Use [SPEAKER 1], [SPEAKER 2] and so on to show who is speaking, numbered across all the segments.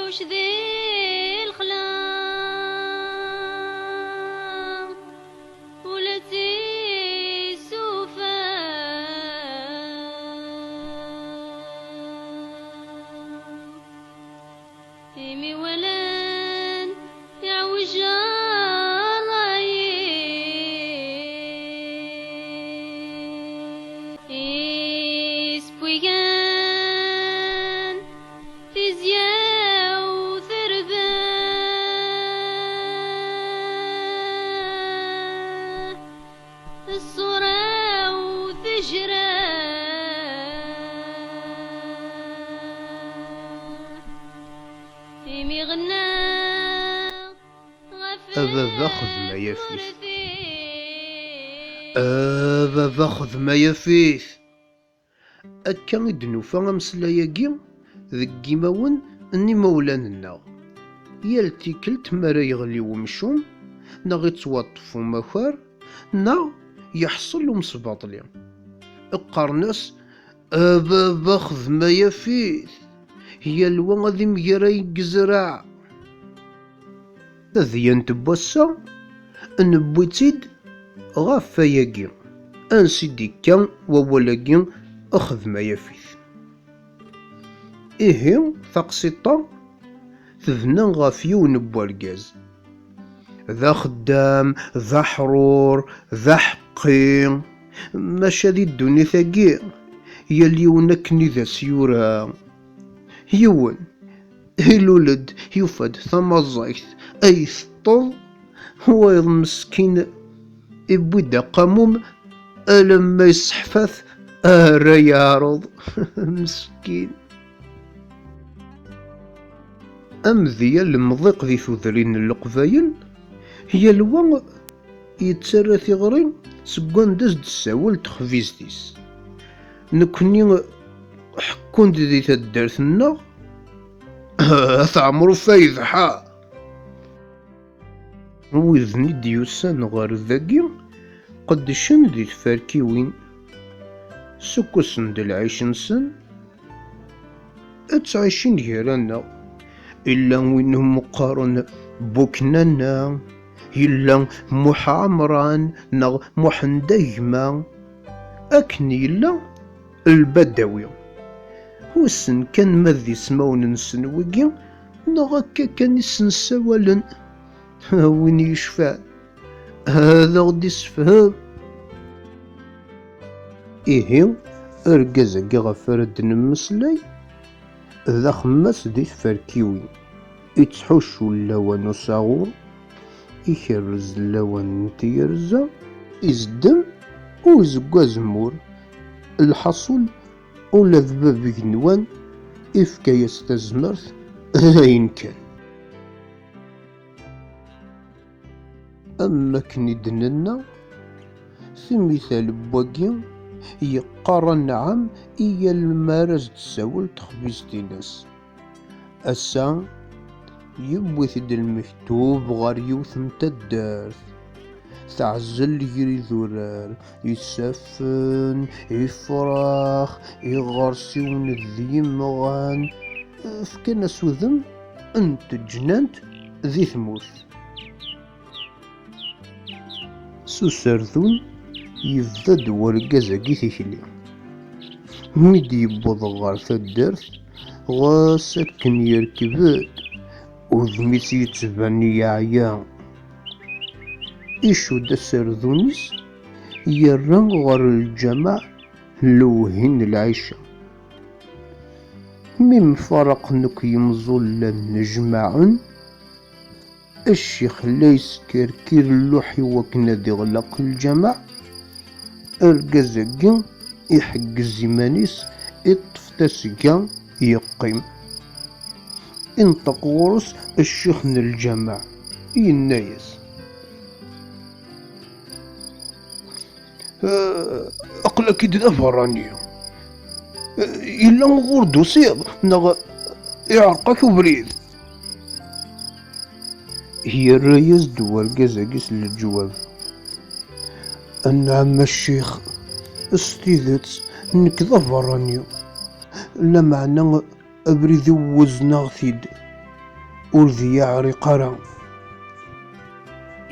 [SPEAKER 1] وش ذي الخلاق ولتي سوفا إيمي ولن يعوج الصورة وتجرى إيمي غنى
[SPEAKER 2] أبا خذ ما يفيث أبا خذ ما يفيث أكا إدنوفا أمسلاياكي ذك إيماون أني مولاننا يال تيكلت مرا يغلي ومشوم نا غيتواطف ومخار نا يحصل ومسباطلي القرناس أبا خذ ما يفيث هي الوا غادي ميرا يقزرع ذي نتبوسا نبويتيد غافاياكي انسيدي كان وولاكي اخذ ما يفيث إيه تقسيطا تبنى غافيون بوالكاز ذا خدام ذا حرور ذا حقي ماشا ذي الدنيا ثاقي يلي ونكني ذا سيورا يون الولد يفد ثما زايث اي سطو هو المسكين يبدا قاموم لما يسحفث راه يعرض مسكين ذي المضيق ذي ثذرين اللقفاين هي الوا يتسرى ثغري سكون داز دساول تخفيزتيس نكوني حكون ذي تدارثنا ثعمرو فايذ حا ويذني ديوسان غار ذاكي قدشن ذي تفاركيوين سكوسن د العيش نسن اتعيشين هيرانا إلا وينهم مقارن بوكنانا إلا موح عمران نغ موح نديما أكني إلا البدوي وسن كان مذي سماون نسن ويقي نغ كان يسن سوالا وين يشفى هذا غدي يسفهم إيه أرقازا كي غفرد نمسلاي ذا خماس دي تفركيوين يتحوشو اللوان وصاغور يكرز اللوان تيرزا يزدم ويزقا زمور الحصول ولا ذباب جنوان إفكا يستزمرت أين كان أما كندننا في مثال بواقي يقارن نعم إيا المارز تساول تخبيزتي ناس أسا يبوث المكتوب غار يوث متدارث تعزل يجري ذرار يسفن يفرخ يغرسون ذي مغان فكنا سوذم انت جنانت ذي ثموث سوسرذون يفدد ورقازا كيثيكلي ميدي يبوض غار تدارث غاسكن يركبات وذميس يتباني يعيا إيشو دا سردونيس يرن غار الجماع لوهين العيشة ميم فرق نك يمظل نجمعن الشيخ ليس كركير اللوحي وكنا دي غلق الجماع القزاقين يحق الزمانيس الطفتاسقا يقيم انطق غرس الشيخ من الجماع ينايس أقلك إذا فراني إلا غور دوسيغ نغ يعرقك بريد هي الرياز دوال قزاقيس للجواب أن عم الشيخ استيذت نكذا فراني لا معنى أبريد وزنا غثيد ور ذي يعرق راه.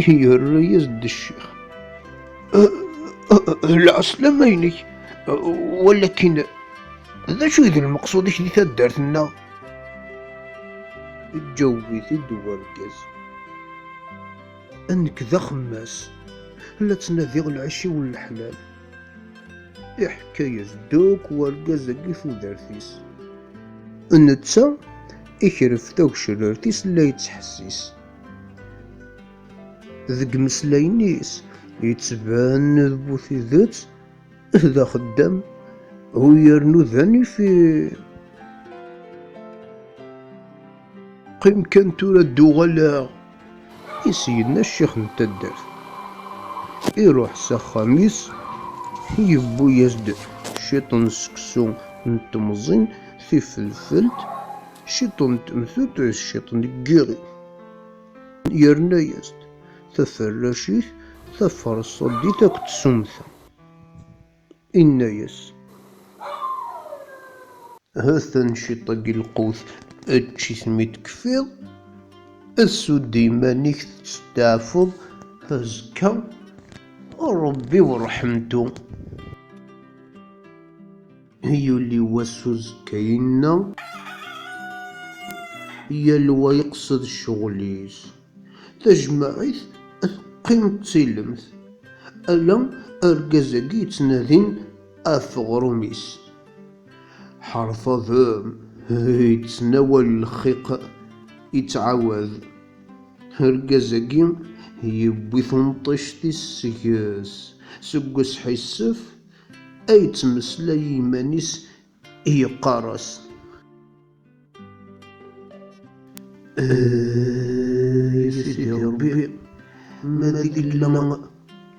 [SPEAKER 2] يريز د الشيخ: العسلاميني، ولكن ذا شو ذا المقصود دي تدارتنا؟ جاوبيتي وركز: انك ذا خماس لا تنادي العشي والحلال. حكاية دوك وركز كيف دارتيس نتا يكرف دوك شرارتيس لا يتحسيس ذك مسلاينيس يتبان ذبوثي ذات ذا خدام هو يرنو ذاني في قيم كان تردو غلا. يسيدنا الشيخ نتا الدرت يروح سا خميس يبو يزد شيطن سكسو نتمزين في فلفلت شيطن تمثوت الشيطن كيغي يرنا يزد تفرشيث تفرص دي تاك تسمثا إنا يس هاثن شيطاقي القوث اتشي سميت كفيض السود ديمانيك تستعفض هزكا ربي ورحمتو هيو اللي واسوز كاينا هي اللي يقصد الشغليس تجمعيث قيم تسلمث ألا أرقزاقي تنادين أفغرميس حرفة ذام يتناول الخيق يتعاوذ أرقزاقي يبوي 18 السكاس سكس حيسف أي تمسلاي يمانيس يقارس يا سيدي ربي ما ديك إلا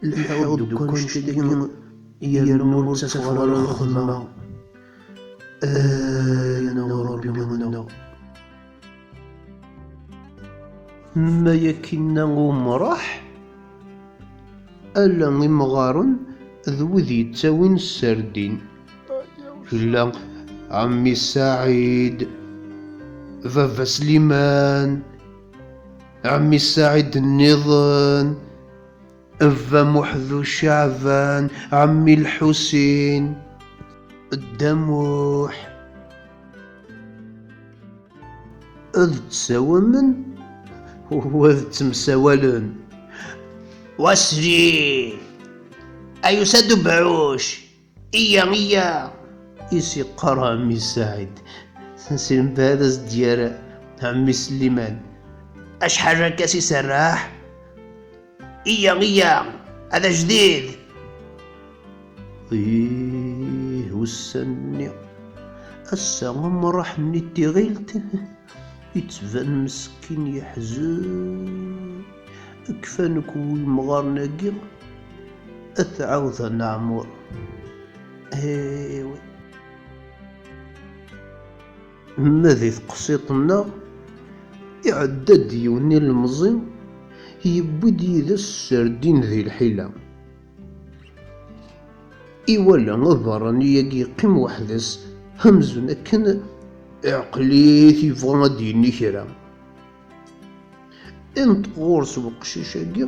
[SPEAKER 2] الحوض دوكان شتين يرنو تسفر الخدمة يا ربي منا ما يكنا ومراح ألا مغارن ذوذ يتاوين السردين إلا عمي سعيد فافا سليمان عمي سعيد النظام أفا محذو شعبان عمي الحسين الدموح أذ تساومن وأذ تمساولن واسري أيو سادو بعوش إيا إيسي قرا عمي سعيد سنسلم بهذا ديال عمي سليمان أشحال راكاسي سراح إيا هذا جديد وسني السلام راح نتي غيلت يتبان مسكين يحزن كفانك والمغار ناقي أتعوذ نعمر ايوي ماذي تقسيطنا يعدد يوني المزين يبدي ذا السردين ذي الحيلة إيوالا نظراني يقيم وحدس همزنا كان عقليت يبغى ديني كرا انت غورس وقشيشاقي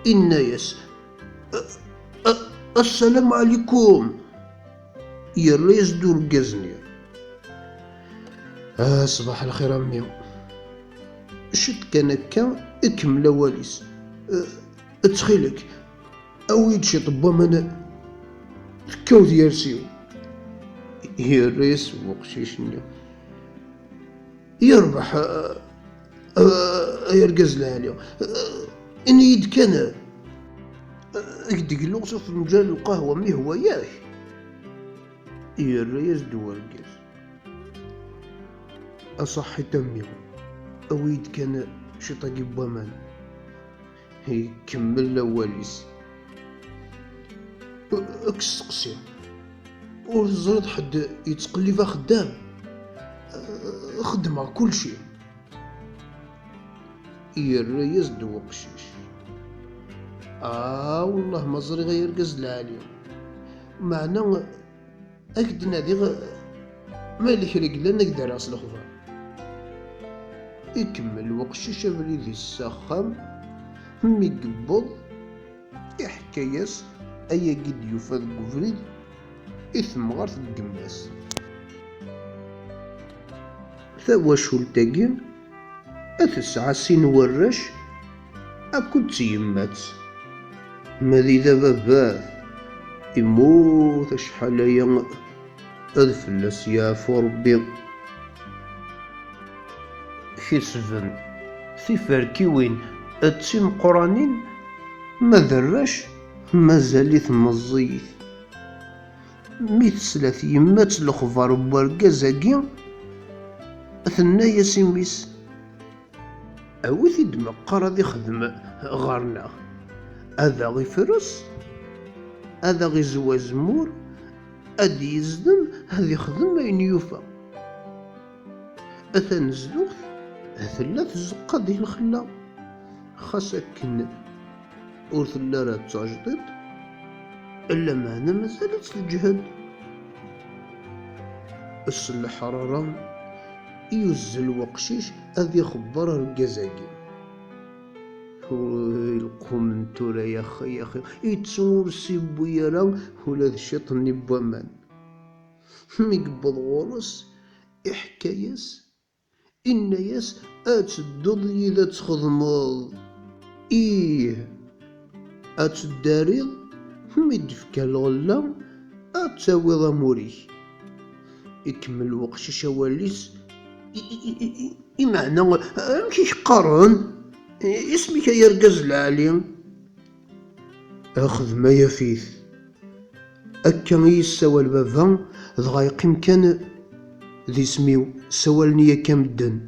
[SPEAKER 2] إنا يس السلام عليكم يا الرئيس دور قزني صباح الخير أمي شت كان هكا اكمل واليس اتخيلك اويد شي طبا منا كاوذ يرسيو يا الرئيس وقشيشني يربح يرقز لها اليوم إني يد كان اكدق اللغز في مجال القهوة مي هو ياك يا الرئيس دوارقز أصحي تمي أويد كان شي طاقي بوامان يكمل لواليس اكس قصي وزرد حد يتقلب خدام خدمة كل شي يا الرئيس دو قشيش والله ما زري غير قز العالي معنا أكد نادي مالك رجلا نقدر أصل خفا يكمل وقشيش أبريد السخام. مي يقبض يحكاياس أيا قد يوفى ذك أبريد إثم غار تقماس. ثواشولتاكي أتسعى سين وراش أكو تيمات. ماذي دابا باه يموت شحال هي هاد فلاس يعفو ربي. كيسفن تيفاركيوين التيم قرانين ما دراش مازال مزيت. مي تسلات يمات الخبار بوركازاكي ثنايا سيميس أوي دمقر غادي يخدم غارنا. هذا غيفرس هذا غيزوا زمور هادي يزدم هادي يخدم أين يوفى. أتنزلوث أثلا تزقى ديه الخلا خاص أكن ور ثلا راه تجديد إلا معنا مازالت الجهد. الحرارة يوزل وقشيش هذي خبر الكازاكي. يلقوم نتورا يا خي يتسور سيبويا راه ولا ذا الشيطني بوامان. ميقبض غورس يحكاياس إناياس أتدوض إذا تخدمض إيه أتداريض ميدفكا الغلا أتاويض أموري. يكمل وقشيش واليس معنى كيش قارن اسمك يا رجاز العالي. أخذ ما يفيث أكا يسوى البابا دغا يقيم كان ذي سميو سوالني كامدن.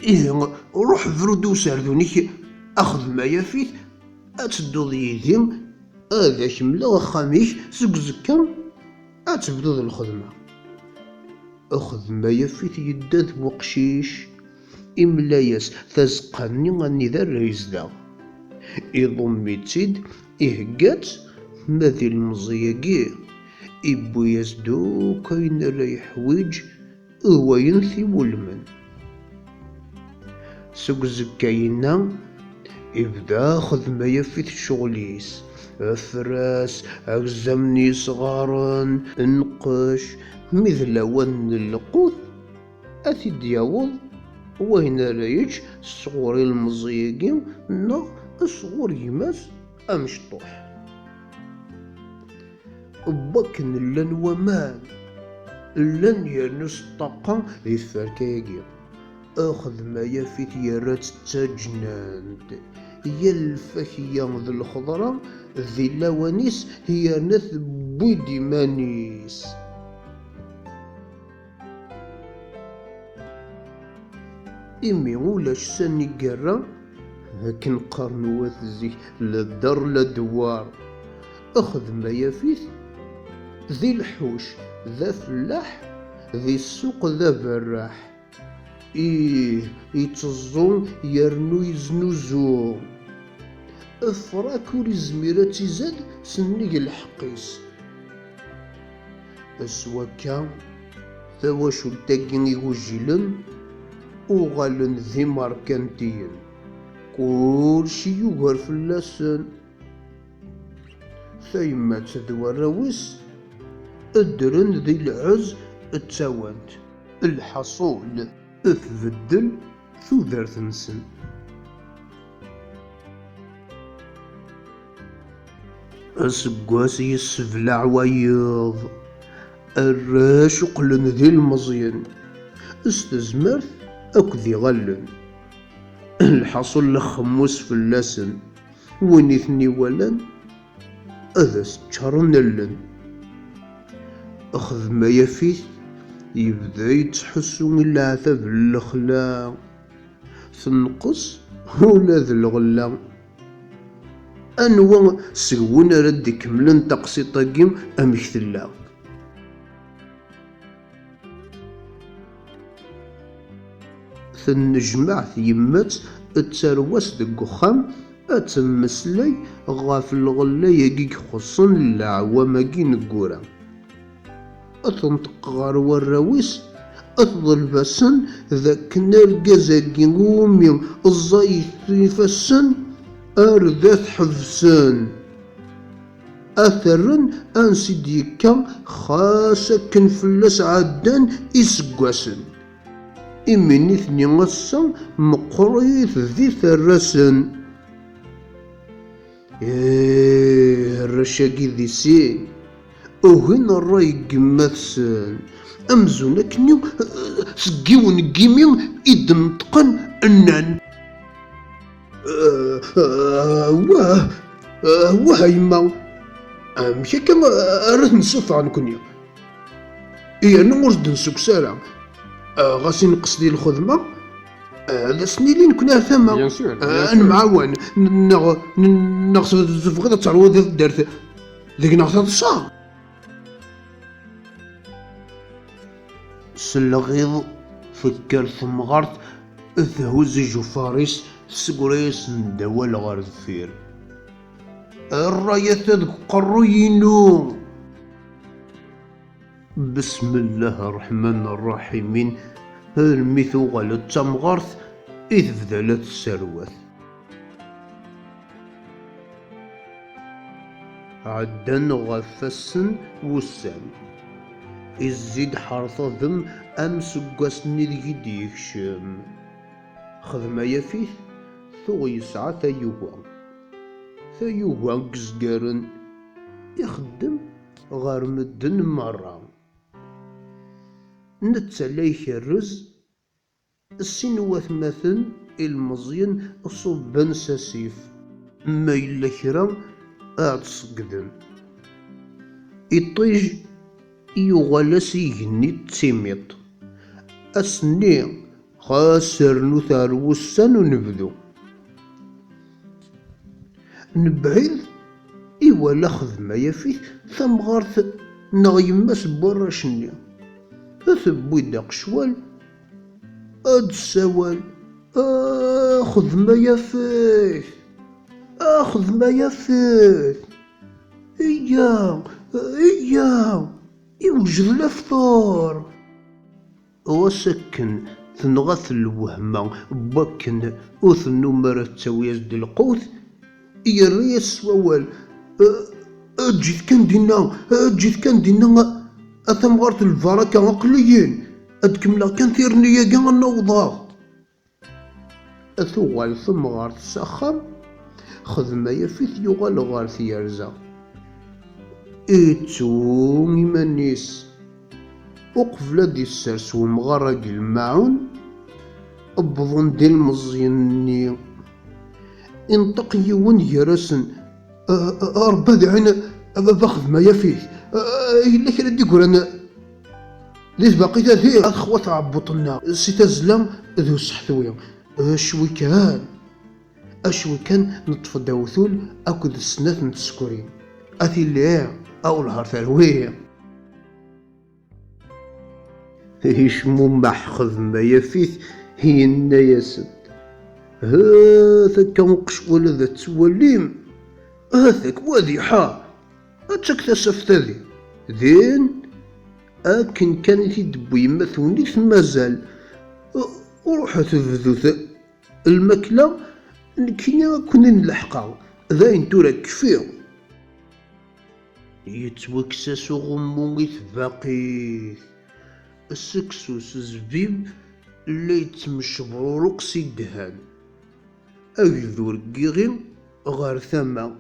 [SPEAKER 2] إيه روح فرودو ساردونيك أخذ ما يفيث أتدو يديم هذا كملا خاميش زكزكا أتبدو ذا الخدمة. أخذ ما يفيث يداد وقشيش إملاياس تزقاني غني ذا الرئيس دا يضمي تيد إهقات ماذي المزياقي إبوياس دو كاين راي حويج هو ينثي ولمن. سوق زكاينا يبدا أخذ ما يفيث شغليس أفراس أغزمني صغارن نقش مثل ون القوت أثي دياوض وين رايج الصغور المزيقين نا الصغور يماس أمشطوح. بكن لن ومان لن يرنس الطاقة يفركاكي. أخذ ما يفيت يرات تجناند يلفك يامض الخضرة ذي اللوانيس هي نث بويدي مانيس. إمي ولاش ساني قرا لكن قرنوات زي لا الدار لا دوار. أخذ ما يفيث ذي الحوش ذا فلاح ذي السوق ذا براح. إيه يتزون يرنو يزنوزو أفراك ورزميرة تزاد سنيق الحقيس. أسواكا ثواشو التاقين يوجلن وغالن ذي ماركانتين كلشي يوغر فلاسن. ثايما تدوى الراويس الدرن ذي العز التاوانت الحصول تبدل ثودرت نسن. أسقواس يسفلع ويض الراش قلن ذي المزين استزمرت أكذي غلن الحصل لخموس فلاسن وين اثني ولن أذا ستشارن لن. أخذ ما يفيث يبدا يتحسو من العذاب الأخلاق تنقص ولا ذا الغلا. أنوا سقونا رد كملن تقسيطاكيم أمكتلا. تنجمع يمات الترواس دق وخام أتمسلي غاف الغلا يقيك خصن العواماكي نقورا. أتنطق غار وراويس أتظلفسن ذاك نرقزاكي غومي الزايت يفسن أرذات حفسن أثرن أنسيديكا خاصة كنفلس عدان إسقاسن إمني ثني غصا مقريث ذي ثرسن الرشاقي ذي سين وهنا الراي قمثسن أمزون أكنيو سقيون قيميو إدن تقن أنان واه يما مشي كما راه نسوف عنكنيا أنا مرد نسوك سارة غاسي نقص ديال الخدمة هذا سنيلين كنا ثما أنا معاون نغصب تفقد تعرض دارت ذيك نغصب الصار سلغيض فكر ثم غرط ثهوز جفاريس سقريس ندوال غار ذفير الراية تذكر ينو بسم الله الرحمن الرحيم الميثو غالت تمغرث إذ فذلت السروث عدن غفسن وسام الزيد حرث ذم أمس قاسني ذي ديكشم خذ ما يفيه ثو يسعى ثيوغا قزقارن يخدم غار مدن مرة نتسليك الرز السنوات مثل المزين صبان ساسيف ما إلا كرا أتصقدن إطيج يغلس يجني تسيميط أسني خاسر نثار وسان ونبدو نبعيد إيوالا خدمة يفيه ثمغارث نغيماس برا شنيا أثبوي داق شوال أد السوال خدمة يفيه خدمة يفيه إيا يوجد الأفطار وسكن ثنغث الوهمة بكن وثنو مرة تسويز دي القوت يري السوال أجيت كان دينا أثمغرت البركة عقليين أدكملا كان ثيرنيا كاع النوضة أثوغال ثمغرت سخم خدمة يفيث يغال غارث يرزا إيتو ميمانيس وقفلا دي السرس ومغرق الماعون أبضن دي المزيني انطق يون يرسن ربا دعينا باخذ ما يفيه إلا كان ديكور أنا ليش باقي ذي أخوات عبطنا سيتزلم ذو صحثويا أشوي كان نطف داوثول أكد السنات نتسكرين أثي اللي أو الهار ثروية هيش ممح خذ ما يفيث هي النياسد هذاك مقشول ذا توليم هذاك واضحة أتكتسفت ذي ذين أكن كانت يدبو يمثوني مازال وروحت تبذو المكلة كنا كنا نلحقها ذاين تورا كفير يتوكساسو غمومي باقي السكسوس زبيب اللي يتمشبرو رقصي الدهان أجذور قيغي غار ثما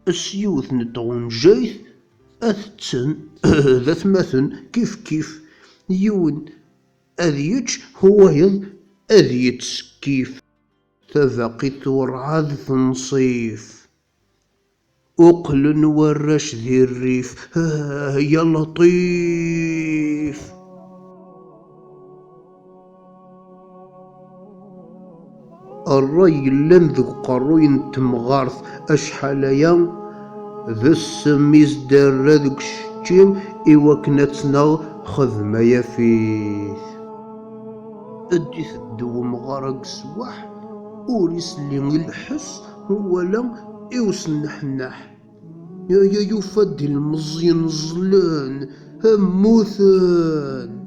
[SPEAKER 2] السيوث نطغون جايث أثتن ذات مثن كيف يون أذيج هو يض أذيج كيف تبقي تورعاد ثنصيف أقل ورش ذي الريف يا لطيف الري لن ذو قروين تمغارث أشحال يام ذو السميز دار ذوك الشتيم إوكنتنا خذ ما يفيث أديث الدو مغارق سواح وريس اللي الحس ولا يوسن نحناح يا يفدي المزيان زلان هموثان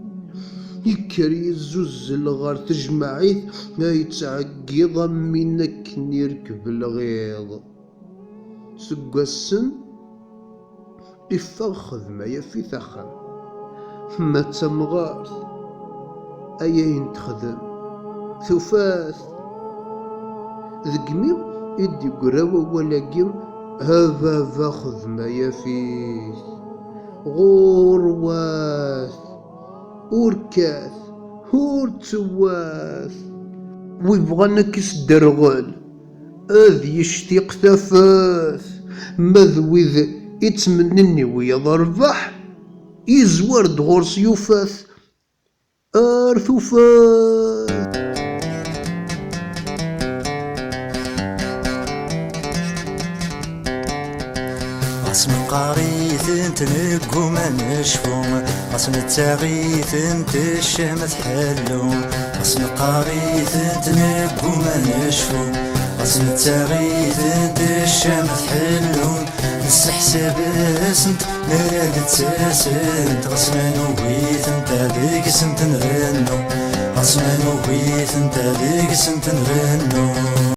[SPEAKER 2] يكري الزوز الغار تجمعيث يتعقيض منك يركب الغيظ سقسن إفا خدمة يفي ثخم ما تمغارث أيين تخدم ثفاث ذقمي إدي قراوة ولكن هذا خدمة يفيث غورواث وركاث هورتواث ويبغانا كيسدرغل اذ يشتيق ثفاث مذوذ يتمنني ويضربح يزور دغور سيوفاث ارثوفاث
[SPEAKER 3] غصن قاريث انت نقو ما نشفو غصن التاغيث انت الشمس حلو غصن قاريث انت نقو ما نشفو غصن التاغيث انت الشمس حلو نسحسب اسنت نراد تساسنت غصن نويث انت ذيك سنت نغنو غصن نويث انت ذيك سنت نغنو